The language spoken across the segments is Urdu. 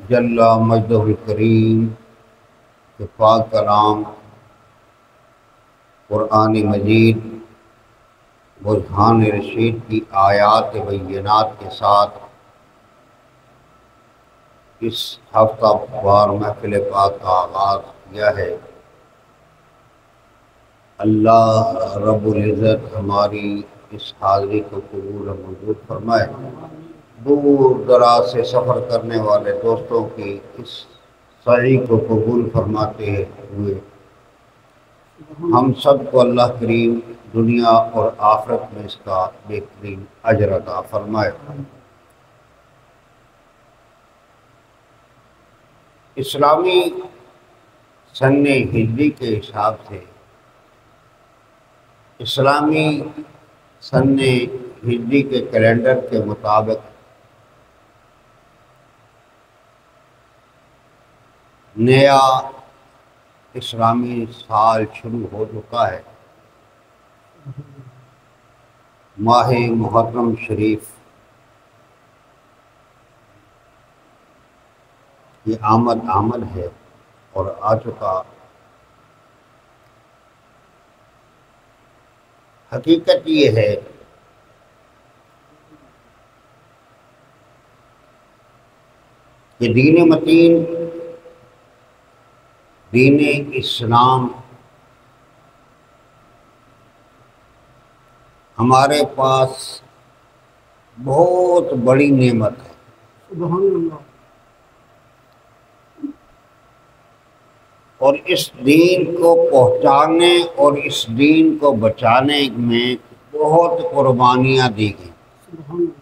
جل مجدہ الکریم کے پاک کلام قرآن مجید برہان رشید کی آیات بینات کے ساتھ اس ہفتہ وار محفل پاک کا آغاز کیا ہے۔ اللہ رب العزت ہماری اس حاضری کو قبول و منظور فرمائے۔ دور دراز سے سفر کرنے والے دوستوں کی اس سعی کو قبول فرماتے ہوئے ہم سب کو اللہ کریم دنیا اور آخرت میں اس کا بہترین اجر عطا فرمائے۔ اسلامی سن ہجری کے حساب سے اسلامی سن ہجری کے کیلنڈر کے مطابق نیا اسلامی سال شروع ہو چکا ہے۔ ماہ محرم شریف کی آمد ہے اور آ چکا۔ حقیقت یہ ہے کہ دین متین دین اسلام ہمارے پاس بہت بڑی نعمت ہے۔ سبحان اللہ۔ اور اس دین کو پہنچانے اور اس دین کو بچانے میں بہت قربانیاں دی گئی۔ سبحان اللہ۔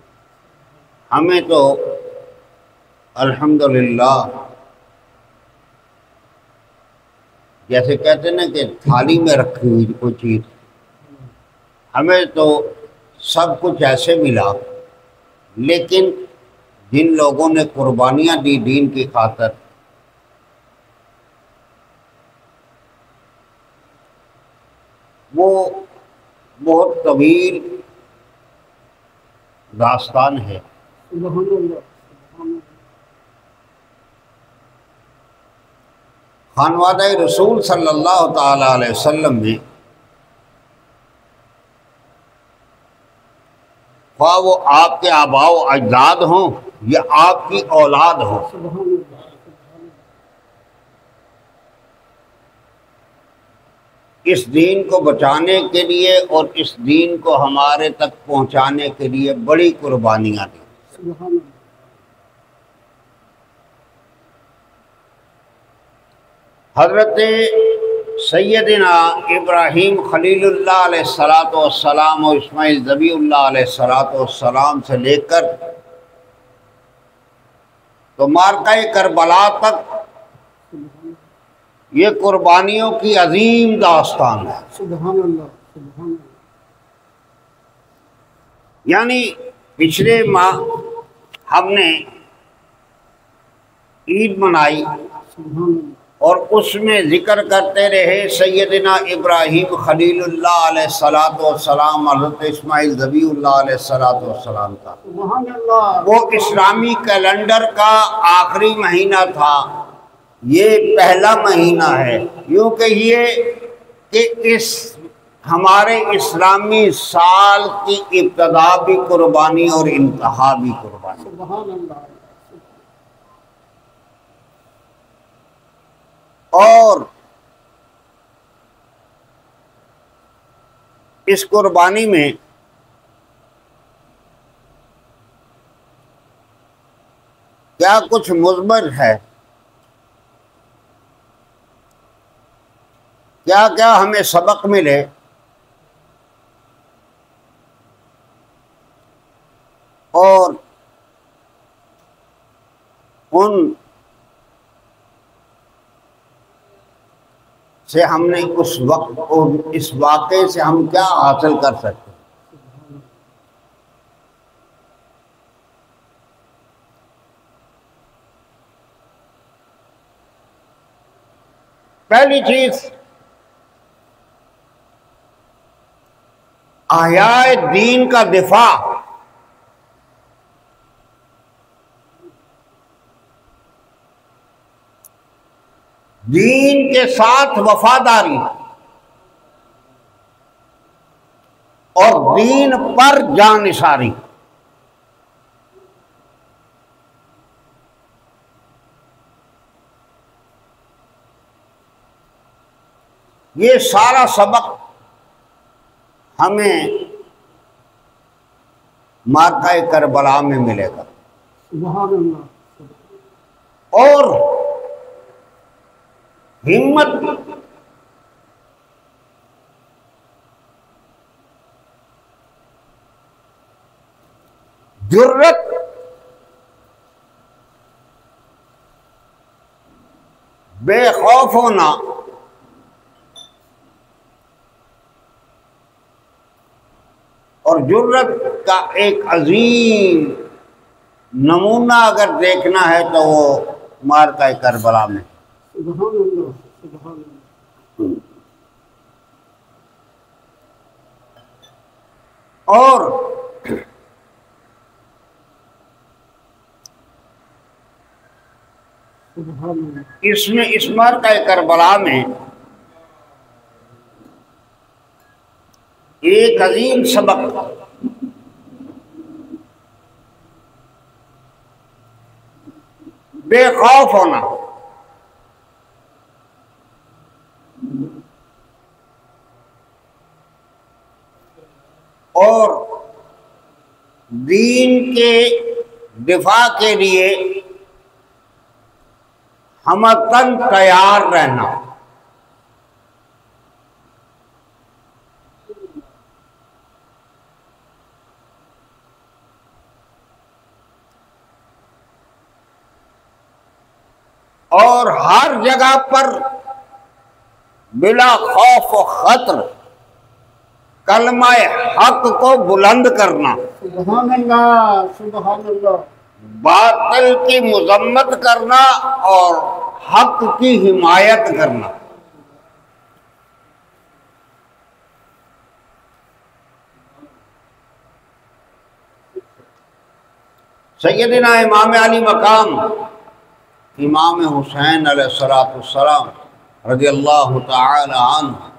ہمیں تو الحمدللہ جیسے کہتے ہیں نا کہ تھالی میں رکھی ہوئی کوئی چیز، ہمیں تو سب کچھ ایسے ملا، لیکن جن لوگوں نے قربانیاں دی دین کی خاطر، وہ بہت طویل داستان ہے۔ سبحان اللہ۔ سبحان اللہ۔ خانوادہ رسول صلی اللہ تعالی علیہ وسلم میں خواہ وہ آپ کے آباء و اجداد ہوں یا آپ کی اولاد ہوں، سبحان اللہ۔ اس دین کو بچانے کے لیے اور اس دین کو ہمارے تک پہنچانے کے لیے بڑی قربانیاں دی۔ سبحان اللہ۔ حضرت سیدنا ابراہیم خلیل اللہ علیہ الصلاۃ والسلام اور اسماعیل ذبیح اللہ علیہ الصلاۃ والسلام سے لے کر تو معرکہ کربلا تک یہ قربانیوں کی عظیم داستان ہے۔ سبحان اللہ۔ سبحان اللہ۔ یعنی پچھلے ماہ ہم نے عید منائی سبحان اللہ۔ اور اس میں ذکر کرتے رہے سیدنا ابراہیم خلیل اللہ علیہ الصلاۃ والسلام، حضرت اسماعیل ذبیح اللہ علیہ الصلاۃ والسلام کا۔ سبحان اللہ۔ وہ اسلامی کیلنڈر کا آخری مہینہ تھا، یہ پہلا مہینہ ہے، یوں کہیے کہ اس ہمارے اسلامی سال کی ابتدا بھی قربانی اور انتہا بھی قربانی۔ سبحان اللہ۔ اور اس قربانی میں کیا کچھ مثمر ہے، کیا کیا ہمیں سبق ملے، اور ان سے ہم نے اس وقت اور اس واقعے سے ہم کیا حاصل کر سکتے ہیں۔ پہلی چیز، احیاء دین کا دفاع۔ دین کے ساتھ وفاداری اور دین پر جان نثاری، یہ سارا سبق ہمیں معرکہ کربلا میں ملے گا۔ سبحان اللہ۔ اور ہمت جرت بے خوف ہونا اور جرت کا ایک عظیم نمونہ اگر دیکھنا ہے تو وہ معرکہ کربلا میں۔ سبحان اللہ، سبحان اللہ۔ اور سبحان اللہ۔ اس معرکہ کربلا میں ایک عظیم سبق بے خوف ہونا اور دین کے دفاع کے لیے ہمتن تیار رہنا۔ اور ہر جگہ پر بلا خوف و خطر کلمہ حق کو بلند کرنا، سبحان اللہ، سبحان اللہ۔ باطل کی مذمت کرنا اور حق کی حمایت کرنا۔ سیدنا امام علی مقام امام حسین علیہ السلام رضی اللہ تعالی عنہ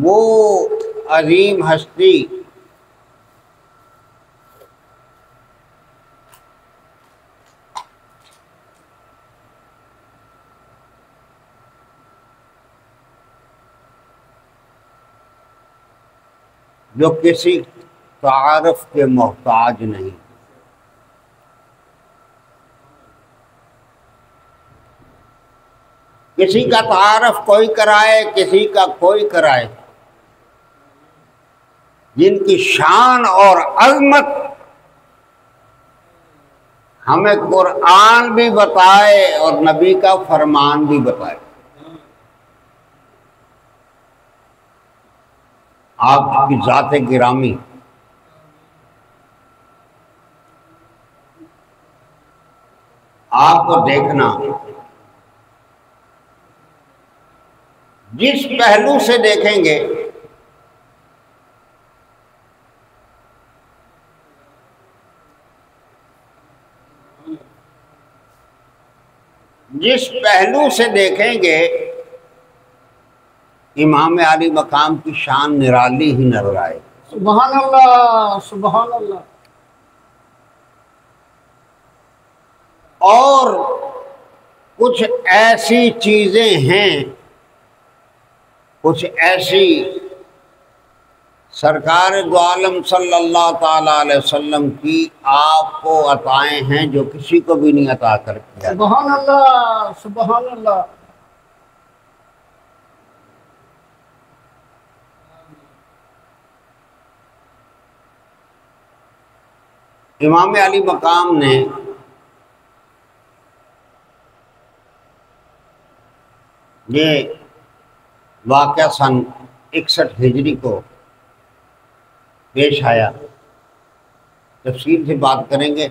وہ عظیم ہستی جو کسی تعارف کے محتاج نہیں، کسی کا تعارف کوئی کرائے کسی کا کوئی کرائے، جن کی شان اور عظمت ہمیں قرآن بھی بتائے اور نبی کا فرمان بھی بتائے۔ آپ کی ذات گرامی آپ کو دیکھنا، جس پہلو سے دیکھیں گے امام علی مقام کی شان نرالی ہی نظر آئے۔ سبحان اللہ، سبحان اللہ۔ اور کچھ ایسی چیزیں ہیں، کچھ ایسی سرکار دو عالم صلی اللہ تعالی علیہ وسلم کی آپ کو عطائیں ہیں جو کسی کو بھی نہیں عطا کر کیا۔ سبحان اللہ، سبحان اللہ۔ امام علی مقام نے یہ واقعہ سن 61 ہجری کو پیش آیا، تفصیل سے بات کریں گے۔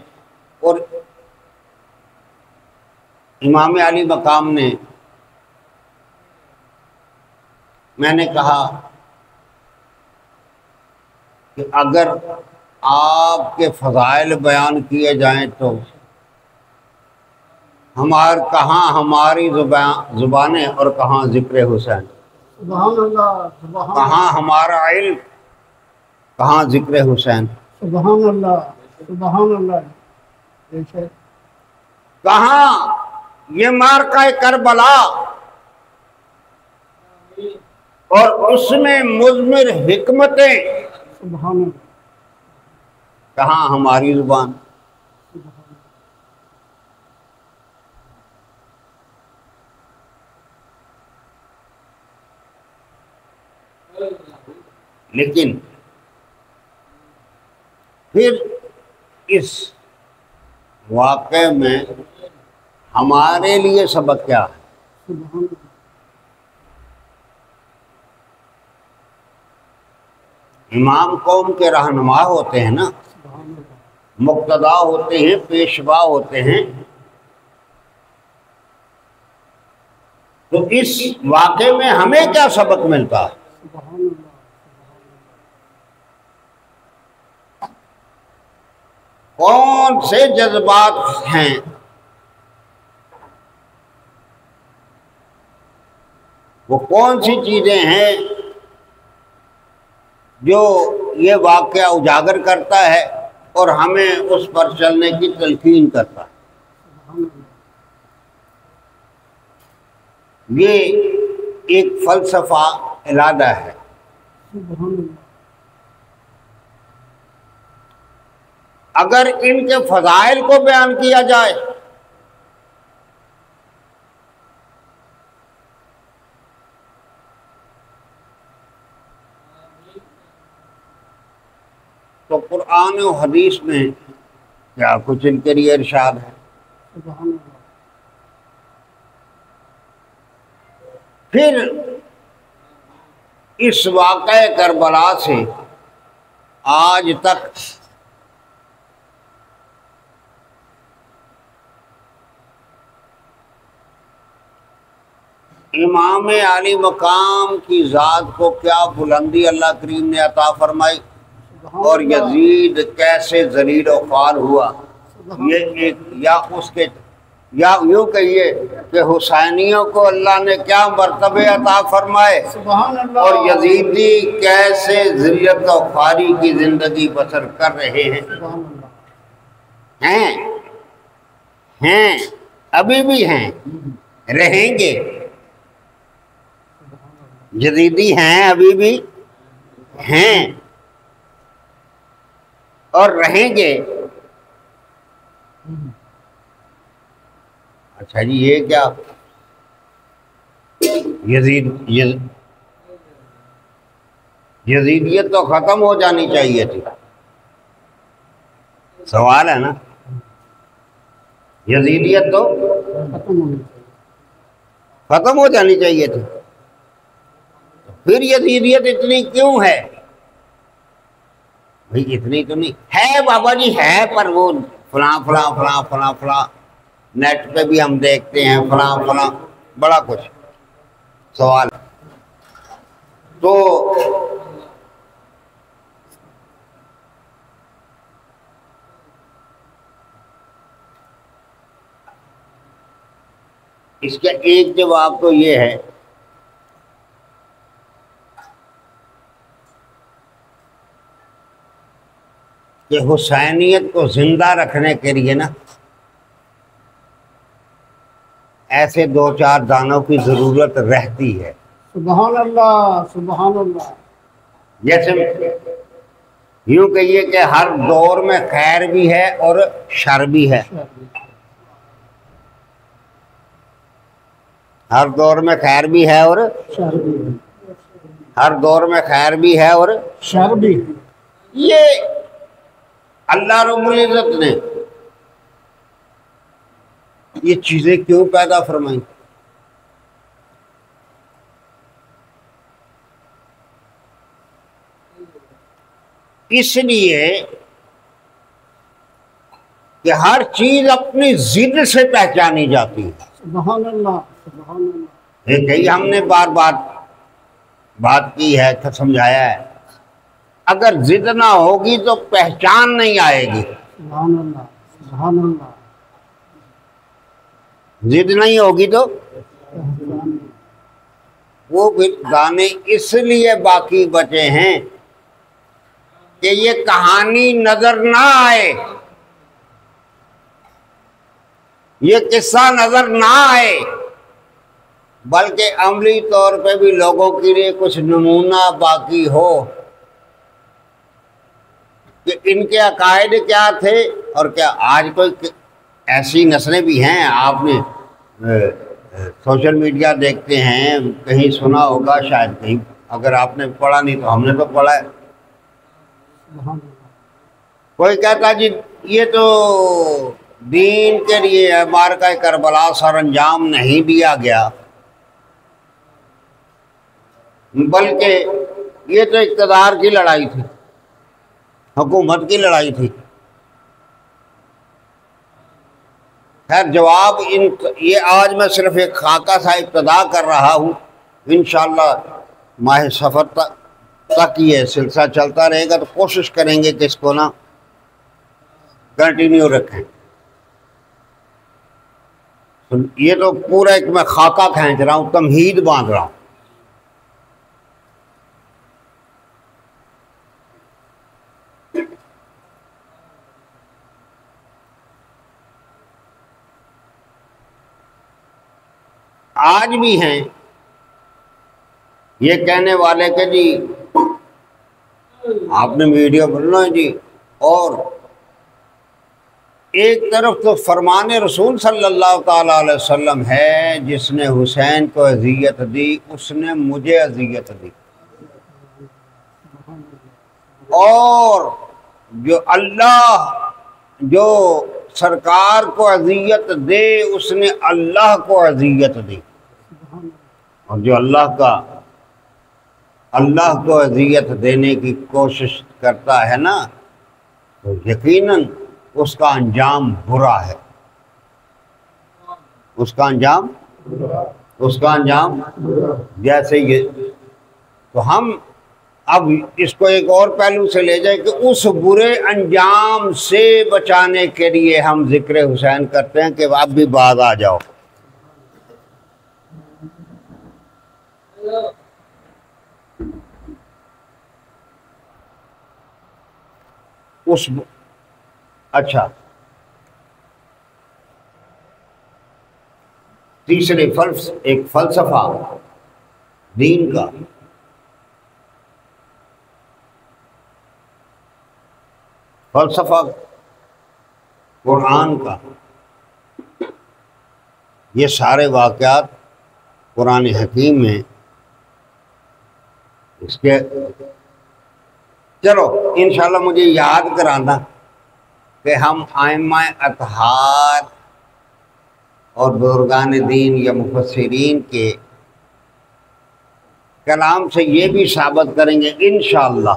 اور امام علی مقام نے، میں نے کہا کہ اگر آپ کے فضائل بیان کیے جائیں تو کہاں ہماری زبانیں اور کہاں ذکر حسین، سبحان اللہ سبحان کہاں ہمارا علم، کہاں ذکر حسین، سبحان اللہ سبحان اللہ جیسے کہاں یہ معرکہ کربلا اور اس میں مضمر حکمتیں، سبحان اللہ کہاں ہماری زبان۔ لیکن پھر اس واقعے میں ہمارے لیے سبق کیا ہے؟ سبحان اللہ امام قوم کے رہنما ہوتے ہیں نا، سبحان اللہ مقتدا ہوتے ہیں، پیشوا ہوتے ہیں، تو اس واقعے میں ہمیں کیا سبق ملتا ہے؟ سبحان اللہ کون سے جذبات ہیں وہ کون سی چیزیں ہیں جو یہ واقعہ اجاگر کرتا ہے اور ہمیں اس پر چلنے کی تلقین کرتا ہے؟ سبحان اللہ یہ ایک فلسفہ علادہ ہے۔ سبحان اللہ اگر ان کے فضائل کو بیان کیا جائے تو قرآن و حدیث میں کیا کچھ ان کے لیے ارشاد ہے۔ سبحان اللہ پھر اس واقعہ کربلا سے آج تک امام عالی مقام کی ذات کو کیا بلندی اللہ کریم نے عطا فرمائی اور یزید کیسے ذلیل و خوار ہوا، یہ ایک یا یوں کہیے کہ حسینیوں کو اللہ نے کیا مرتبے عطا فرمائے سبحان اللہ اور یزیدی کیسے ذلت و خواری کی زندگی بسر کر رہے ہیں۔ سبحان اللہ ہیں ابھی بھی ہیں، رہیں گے، یزیدی ہیں، ابھی بھی ہیں اور رہیں گے۔ اچھا جی، یہ کیا یزیدیت تو ختم ہو جانی چاہیے تھی، سوال ہے نا، یزیدیت تو ختم ہو جانی چاہیے تھی، پھر یزیدیت اتنی کیوں ہے؟ بھئی اتنی تو نہیں ہے بابا جی، ہے، پر وہ فلاں فلاں فلاں فلاں فلاں نیٹ پہ بھی ہم دیکھتے ہیں، فلاں فلاں بڑا کچھ سوال۔ تو اس کا ایک جواب تو یہ ہے کہ حسینیت کو زندہ رکھنے کے لیے نا ایسے دو چار دانوں کی ضرورت رہتی ہے۔ سبحان اللہ سبحان اللہ جیسے یوں کہیے کہ ہر دور میں خیر بھی ہے اور شر بھی ہے، ہر دور میں خیر بھی ہے اور شر بھی ہر دور میں خیر بھی ہے اور شر بھی یہ اللہ رب العزت نے یہ چیزیں کیوں پیدا فرمائیں؟ اس لیے کہ ہر چیز اپنی ضد سے پہچانی جاتی ہے۔ سبحان اللہ سبحان اللہ یہ کئی ہم نے بار بار بات کی ہے، سمجھایا ہے۔ اگر ضد نہ ہوگی تو پہچان نہیں آئے گی. سبحان اللہ سبحان اللہ. ضد نہیں ہوگی تو وہ گانے اس لیے باقی بچے ہیں کہ یہ کہانی نظر نہ آئے، یہ قصہ نظر نہ آئے، بلکہ عملی طور پہ بھی لوگوں کے لیے کچھ نمونہ باقی ہو کہ ان کے عقائد کیا تھے. اور کیا آج کوئی ایسی نسلیں بھی ہیں، آپ نے سوشل میڈیا دیکھتے ہیں، کہیں سنا ہوگا شاید، کہیں اگر آپ نے پڑھا نہیں تو ہم نے تو پڑھا ہے. سبحان اللہ. کوئی کہتا جی یہ تو دین کے لیے معرکہ کربلا سر انجام نہیں دیا گیا، بلکہ یہ تو اقتدار کی لڑائی تھی، حکومت کی لڑائی تھی. خیر جواب یہ آج میں صرف ایک خاکہ سا ابتدا کر رہا ہوں، انشاءاللہ ماہ سفر تک یہ سلسلہ چلتا رہے گا، تو کوشش کریں گے کہ اس کو نا کنٹینیو رکھیں. یہ تو پورا ایک میں خاکہ کھینچ رہا ہوں، تمہید باندھ رہا ہوں. آج بھی ہیں یہ کہنے والے کہ جی آپ نے ویڈیو بننا ہے جی، اور ایک طرف تو فرمان رسول صلی اللہ تعالی علیہ وسلم ہے، جس نے حسین کو اذیت دی اس نے مجھے اذیت دی، اور جو سرکار کو اذیت دے اس نے اللہ کو اذیت دی، اور جو اللہ کو اذیت دینے کی کوشش کرتا ہے نا تو یقیناً اس کا انجام برا ہے. اس کا انجام جیسے یہ. تو ہم اب اس کو ایک اور پہلو سے لے جائیں کہ اس برے انجام سے بچانے کے لیے ہم ذکر حسین کرتے ہیں کہ اب بھی باز آ جاؤ. اچھا، تیسرے ایک فلسفہ دین کا، فلسفہ قرآن کا. یہ سارے واقعات قرآن حکیم میں اس کے چلو انشاءاللہ مجھے یاد کرانا کہ ہم ائمہ اطہار اور بزرگان دین یا مفسرین کے کلام سے یہ بھی ثابت کریں گے انشاءاللہ،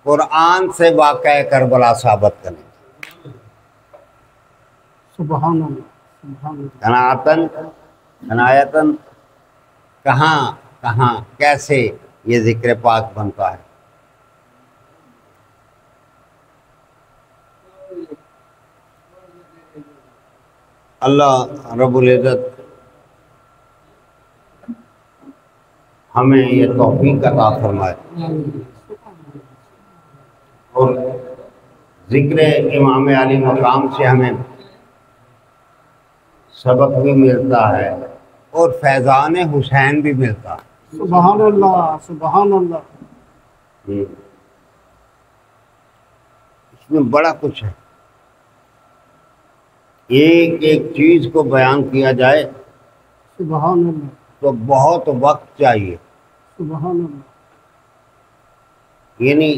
قرآن سے واقعہ کربلا ثابت کریں گے. سبحان اللہ. عنایتاً کہاں کیسے یہ ذکر پاک بنتا ہے. اللہ رب العزت ہمیں یہ توفیق عطا فرمائے، اور ذکر امام علی مقام سے ہمیں سبق بھی ملتا ہے اور فیضان حسین بھی ملتا ہے. سبحان اللہ سبحان اللہ. اس میں بڑا کچھ ہے، ایک ایک چیز کو بیان کیا جائے سبحان اللہ تو بہت وقت چاہیے. سبحان اللہ. یعنی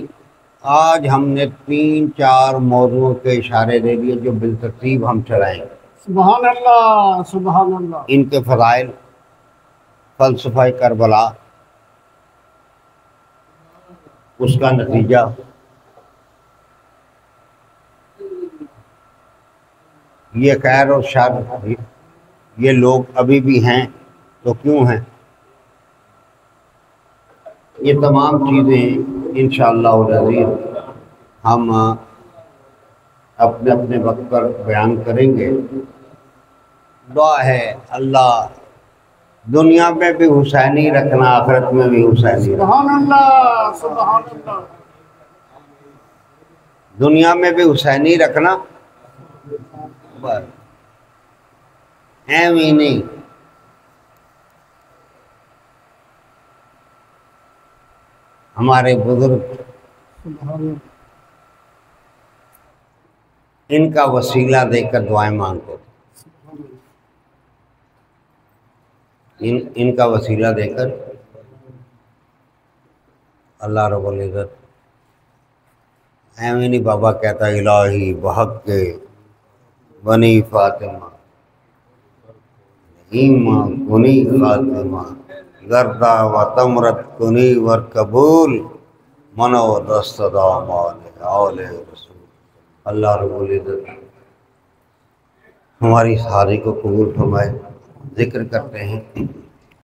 آج ہم نے 3-4 موضوعوں کے اشارے دے دیے جو بالترتیب ہم چلائیں گے. سبحان اللہ سبحان اللہ. ان کے فضائل، فلسفہ کربلا، اس کا نتیجہ، یہ خیر اور شر، یہ لوگ ابھی بھی ہیں تو کیوں ہیں، یہ تمام چیزیں انشاءاللہ العزیز ہم اپنے اپنے وقت پر بیان کریں گے۔ دعا ہے اللہ دنیا میں بھی حسینی رکھنا، آخرت میں بھی حسینی رکھنا۔ سبحان اللہ سبحان اللہ دنیا میں بھی حسینی رکھنا، بس ایم ہی نہیں۔ ہمارے بزرگ سبحان اللہ ان کا وسیلہ دے کر دعائیں مانگتے تھے، ان کا وسیلہ دے کر اللہ رب العزت ایویں نہیں بابا کہتا الہی بحق کے بنی فاطمہ ایمہ کنی خاتمہ گردہ و تمرت کنی ور قبول منو دست دامان آل رسول۔ اللہ رب العزت ہماری ساری کو قبول فرمائے۔ ذکر کرتے ہیں